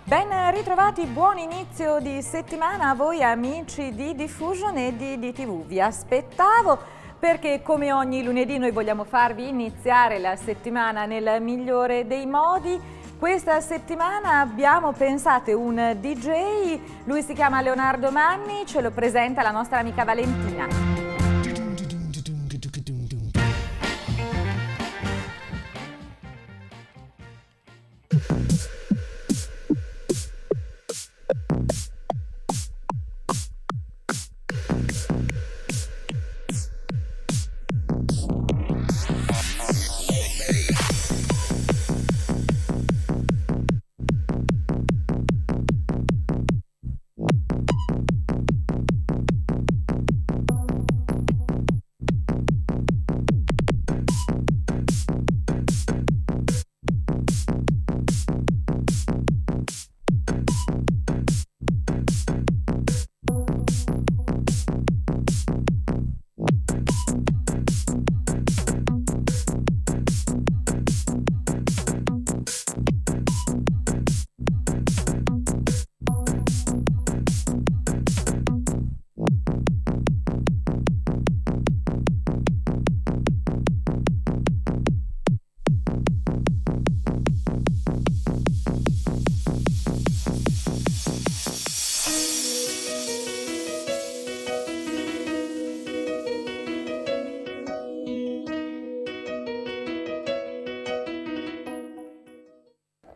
Ben ritrovati, buon inizio di settimana a voi amici di Di.Fusion e di DI.TV. Vi aspettavo perché come ogni lunedì noi vogliamo farvi iniziare la settimana nel migliore dei modi. Questa settimana abbiamo pensato un DJ, lui si chiama Leonardo Manni, ce lo presenta la nostra amica Valentina.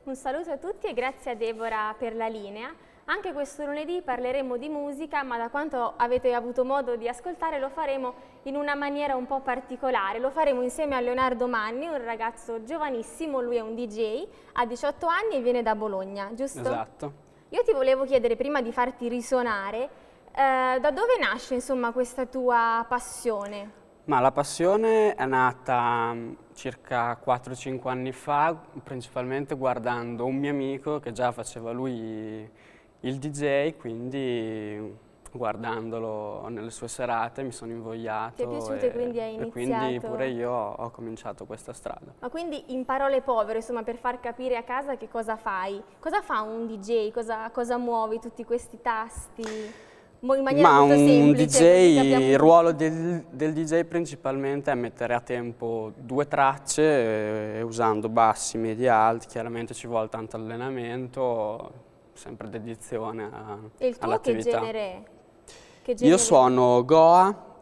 Un saluto a tutti e grazie a Deborah per la linea. Anche questo lunedì parleremo di musica, ma da quanto avete avuto modo di ascoltare lo faremo in una maniera un po' particolare. Lo faremo insieme a Leonardo Manni, un ragazzo giovanissimo, lui è un DJ, ha 18 anni e viene da Bologna, giusto? Esatto. Io ti volevo chiedere, prima di farti risuonare, da dove nasce insomma questa tua passione? Ma la passione è nata circa 4-5 anni fa, principalmente guardando un mio amico che già faceva lui il DJ, quindi guardandolo nelle sue serate mi sono invogliato. Ti è piaciuto e quindi hai iniziato? E quindi pure io ho cominciato questa strada. Ma quindi in parole povere, insomma, per far capire a casa che cosa fai? Cosa fa un DJ? Cosa muovi tutti questi tasti? In maniera molto semplice, il ruolo del DJ principalmente è mettere a tempo 2 tracce usando bassi, medi e alti. Chiaramente ci vuole tanto allenamento, sempre dedizione all'attività. E il tuo che genere? Io suono Goa,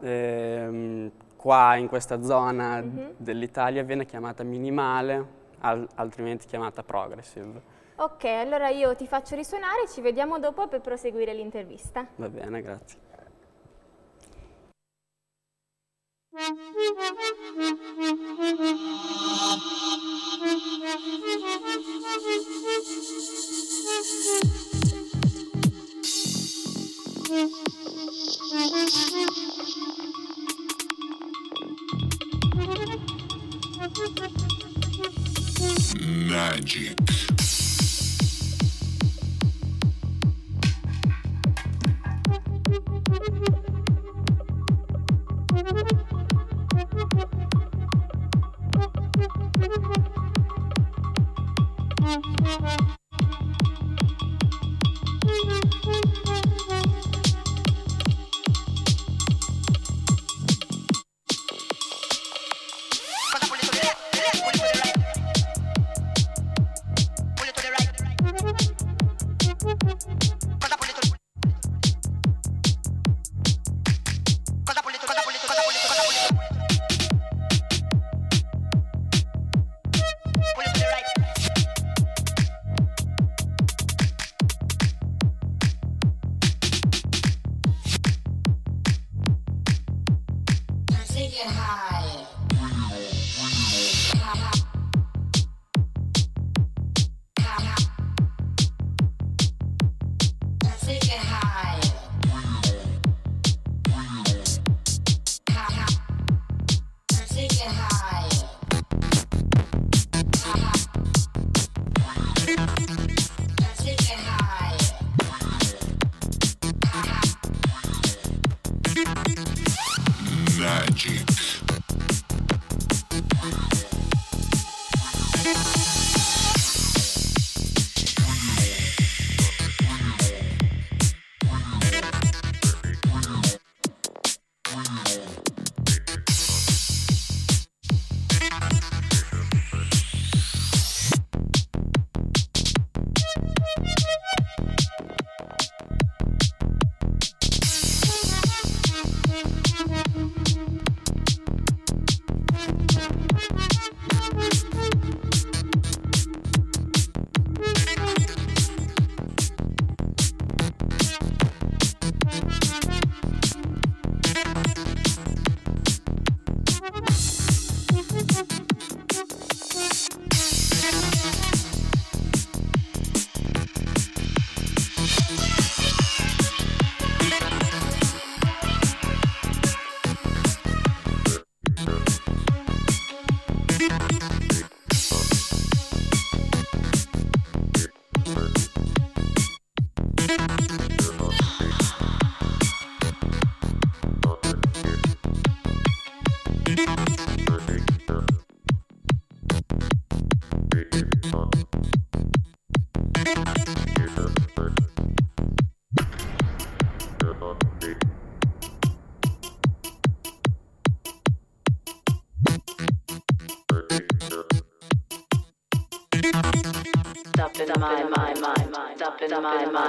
qua in questa zona dell'Italia viene chiamata minimale, altrimenti chiamata progressive. Ok, allora io ti faccio risuonare e ci vediamo dopo per proseguire l'intervista. Va bene, grazie. Magic. Up in my mind, up in my mind.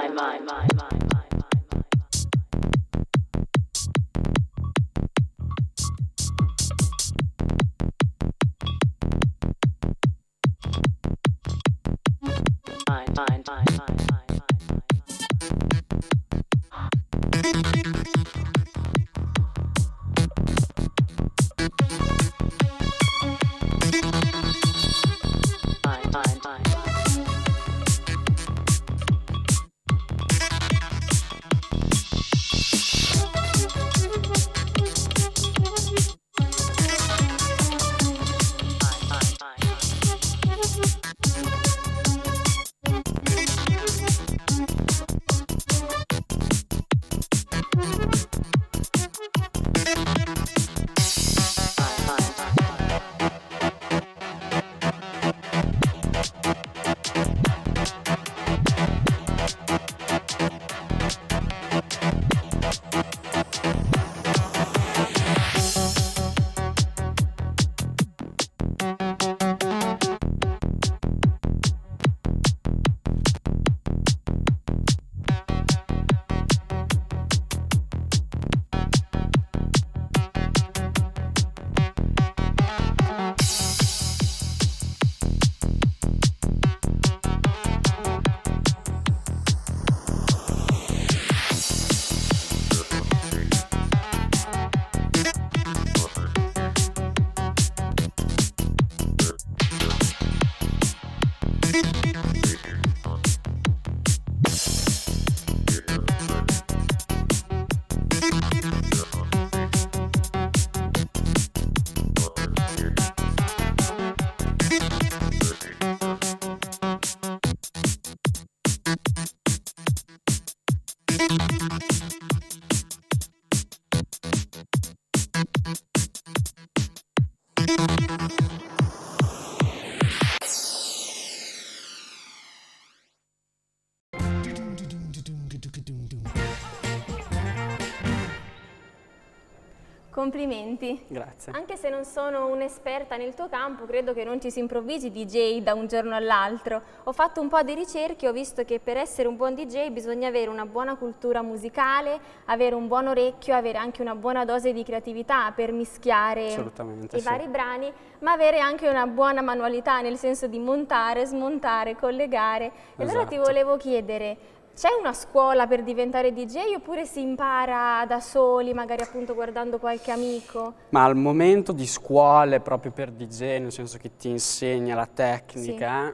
Complimenti. Grazie. Anche se non sono un'esperta nel tuo campo, credo che non ci si improvvisi DJ da un giorno all'altro. Ho fatto un po' di ricerche e ho visto che per essere un buon DJ bisogna avere una buona cultura musicale, avere un buon orecchio, avere anche una buona dose di creatività per mischiare i vari brani, ma avere anche una buona manualità, nel senso di montare, smontare, collegare. E allora ti volevo chiedere, c'è una scuola per diventare DJ oppure si impara da soli, magari appunto guardando qualche amico? Ma al momento di scuole proprio per DJ, nel senso che ti insegna la tecnica,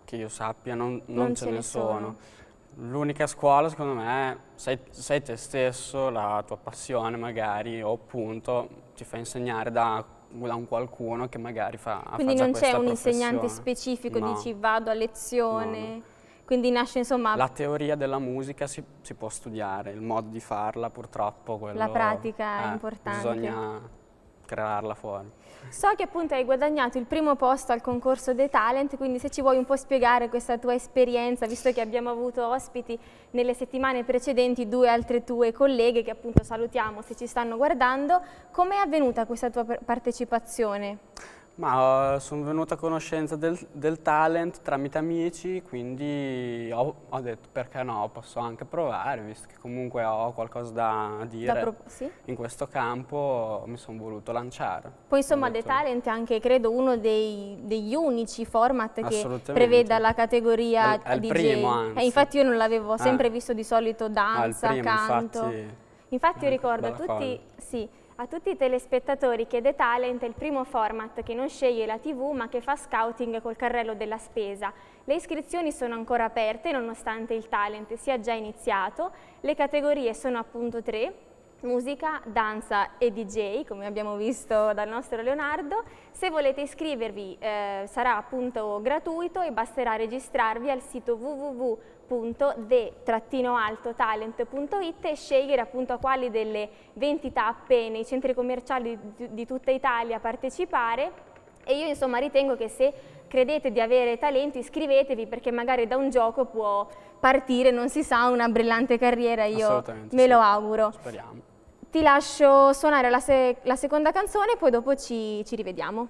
che io sappia non ce ne sono. L'unica scuola secondo me sei te stesso, la tua passione magari, o appunto ti fa insegnare da un qualcuno che magari fa Quindi non c'è un professione. Insegnante specifico, No. dici vado a lezione? No. Quindi nasce insomma... La teoria della musica si può studiare, il modo di farla purtroppo quello... La pratica è importante. Bisogna crearla fuori. So che appunto hai guadagnato il primo posto al concorso dei talent, quindi se ci vuoi un po' spiegare questa tua esperienza, visto che abbiamo avuto ospiti nelle settimane precedenti, due altre tue colleghe che appunto salutiamo se ci stanno guardando, com'è avvenuta questa tua partecipazione? Ma sono venuto a conoscenza del talent tramite amici, quindi ho detto perché no, posso anche provare, visto che comunque ho qualcosa da dire in questo campo, mi sono voluto lanciare. Poi insomma The Talent è anche credo uno degli unici format che preveda la categoria è il DJ. Primo, anzi. Infatti io non l'avevo sempre visto, di solito danza, primo, canto. Infatti io ricordo a tutti i telespettatori che The Talent è il primo format che non sceglie la TV ma che fa scouting col carrello della spesa. Le iscrizioni sono ancora aperte nonostante il talent sia già iniziato. Le categorie sono appunto 3: musica, danza e DJ, come abbiamo visto dal nostro Leonardo. Se volete iscrivervi sarà appunto gratuito e basterà registrarvi al sito www.the-altotalent.it e scegliere appunto a quali delle 20 tappe nei centri commerciali di tutta Italia partecipare. E io insomma ritengo che se credete di avere talenti, iscrivetevi, perché magari da un gioco può partire, non si sa, una brillante carriera, io me lo auguro. Speriamo. Ti lascio suonare la seconda canzone, poi dopo ci rivediamo.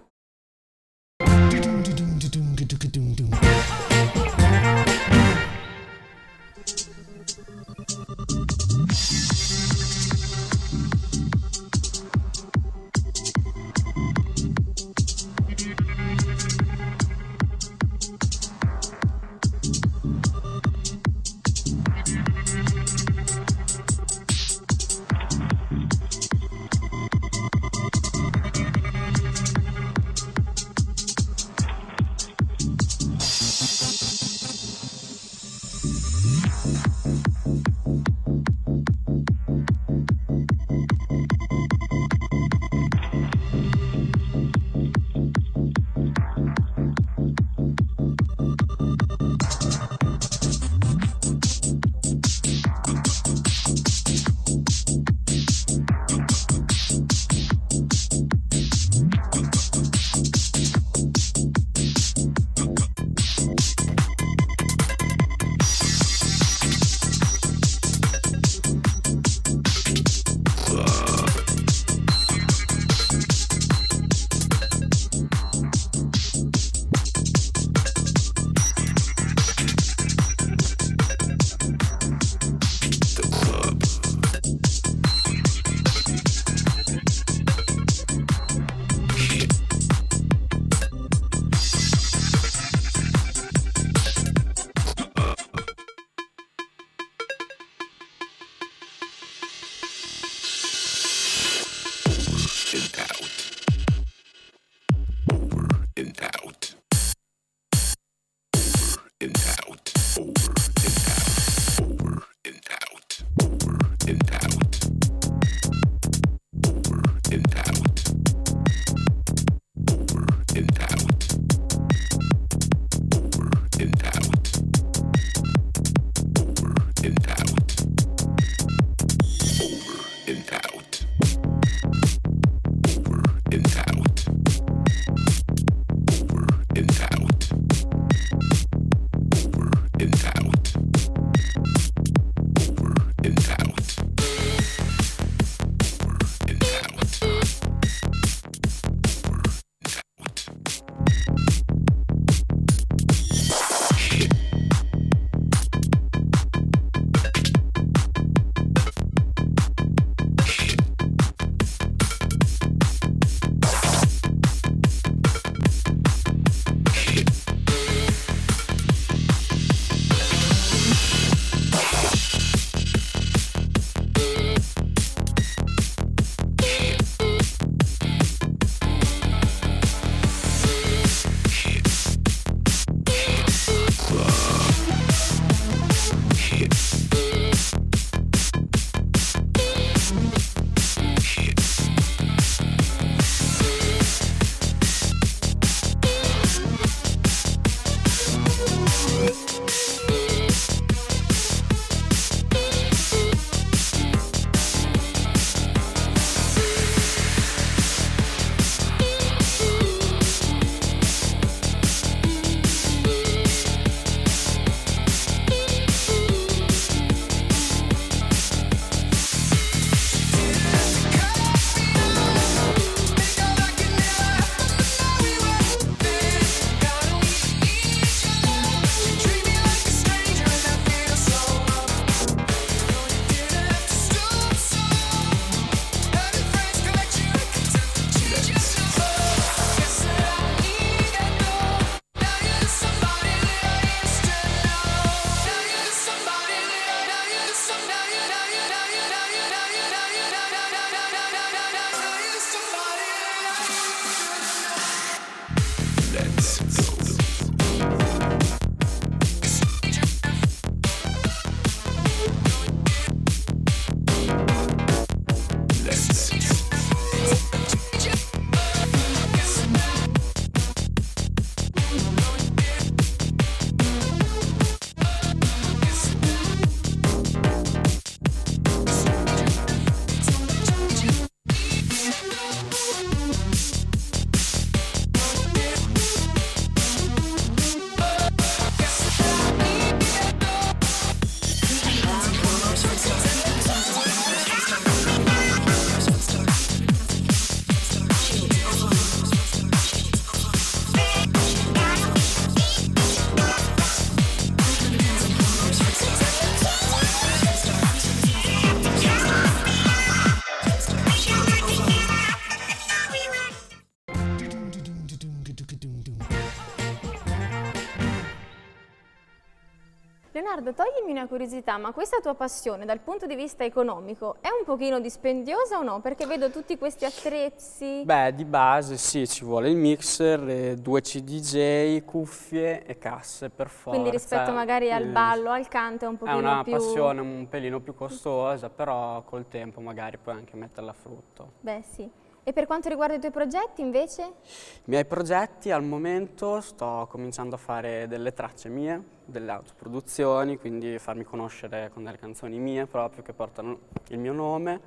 Leonardo, toglimi una curiosità, ma questa tua passione dal punto di vista economico è un pochino dispendiosa o no? Perché vedo tutti questi attrezzi. Beh, di base sì, ci vuole il mixer, 2 CDJ, cuffie e casse per forza. Quindi rispetto magari al ballo, al canto è un pochino più... È una passione un pelino più costosa, però col tempo magari puoi anche metterla a frutto. Beh sì. E per quanto riguarda i tuoi progetti invece? I miei progetti al momento sto cominciando a fare delle tracce mie, delle autoproduzioni, quindi farmi conoscere con delle canzoni mie proprio che portano il mio nome,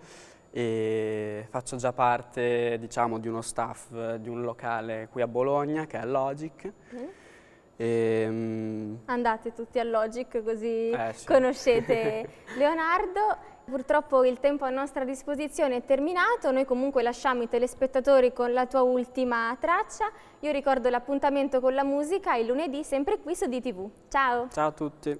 e faccio già parte, diciamo, di uno staff di un locale qui a Bologna che è Logic. Andate tutti a Logic così sì. Conoscete Leonardo. Purtroppo il tempo a nostra disposizione è terminato, noi comunque lasciamo i telespettatori con la tua ultima traccia. Io ricordo l'appuntamento con la musica il lunedì sempre qui su DI.TV. Ciao! Ciao a tutti!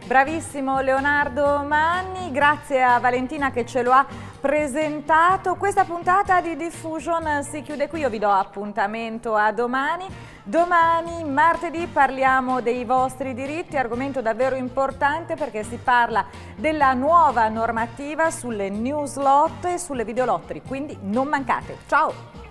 Bravissimo Leonardo Manni, grazie a Valentina che ce lo ha presentato. Questa puntata di Di.Fusion si chiude qui, io vi do appuntamento a domani. Domani, martedì, parliamo dei vostri diritti, argomento davvero importante perché si parla della nuova normativa sulle newslot e sulle videolottery, quindi non mancate. Ciao!